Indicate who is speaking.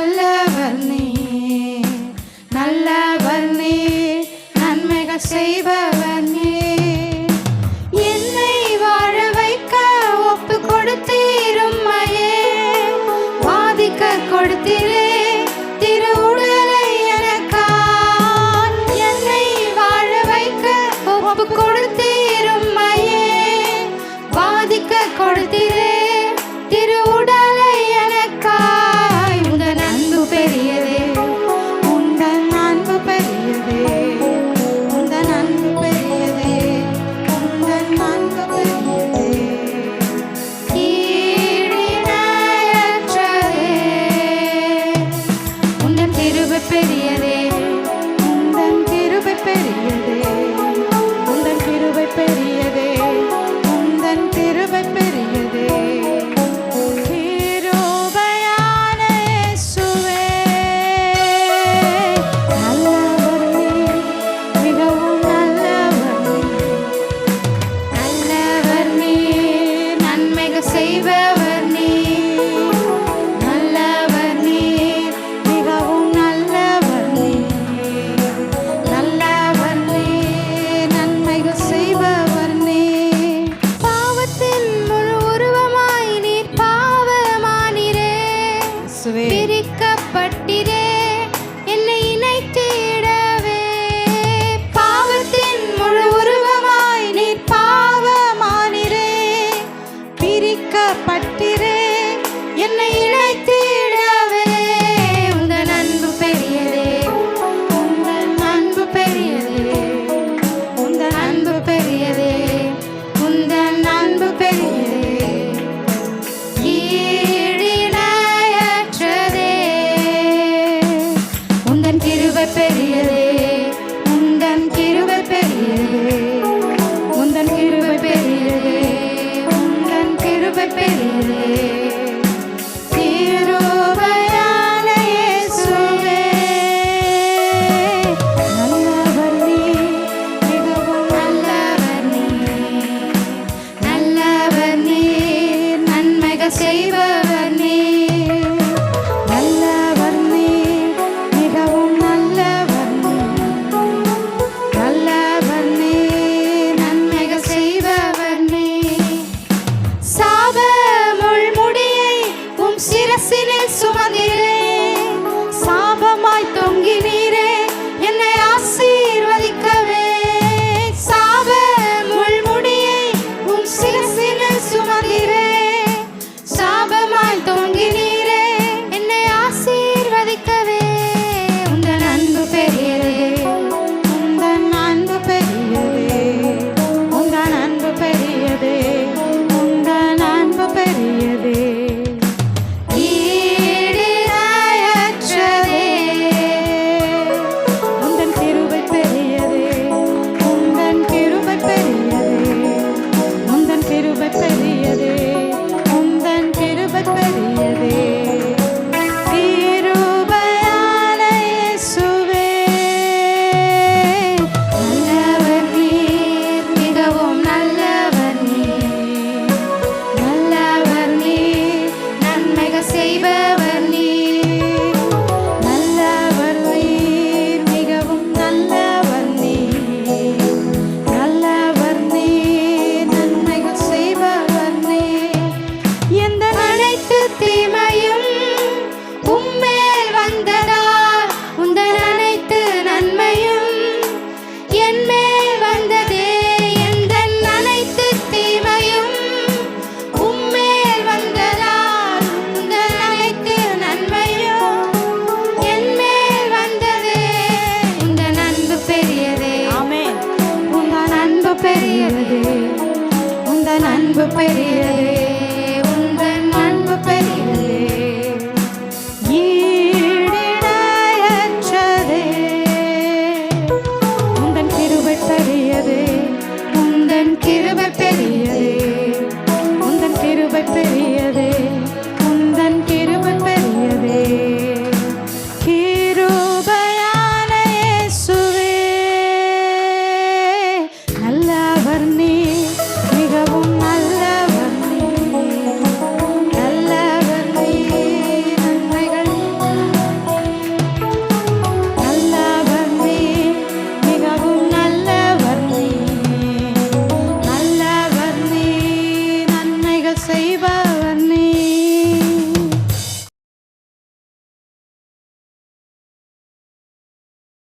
Speaker 1: நல்லவர் நீ, நல்லவர் நீ, நன்மைகள் செய்பவர் நீ. என்னை வாழ வைக்க ஒப்பு கொடுத்தீரும் மையே, வாதிக்க கொடுத்தீரே திரு உடலை எனக்காய். என்னை வாழ வைக்க ஒப்பு கொடுத்தீரும் மையே, வாதிக்க கொடுத்தீரே திரு உடலை எனக்காய். உந்தன் அன்பு பெரியதே, உந்தன் அன்பு பெரியதே, உந்தன் அன்பு பெரியதே, உந்தன் அன்பு பெரியதே. ஈடிணையற்றதே, உந்தன் கிருபை பெரியதே, உந்தன் கிருபை பெரியதே, உந்தன் கிருபை பெரியதே, உந்தன் கிருபை பெரியதே. கிருபையான இயேசுவே, நல்லவர் நீ, மிகவும் நல்லவர் நீ, நல்லவர் நீ, நன்மைகள் செய்பவர் நீ, நல்லவர் நீ, மிகவும் நல்லவர் நீ, நல்லவர் நீ, நன்மைகள் செய்பவர் நீ. பாவத்தின் முழு உருவமாய் நீர் பாவமானீரே, பிரிக்கப்பட்டீரே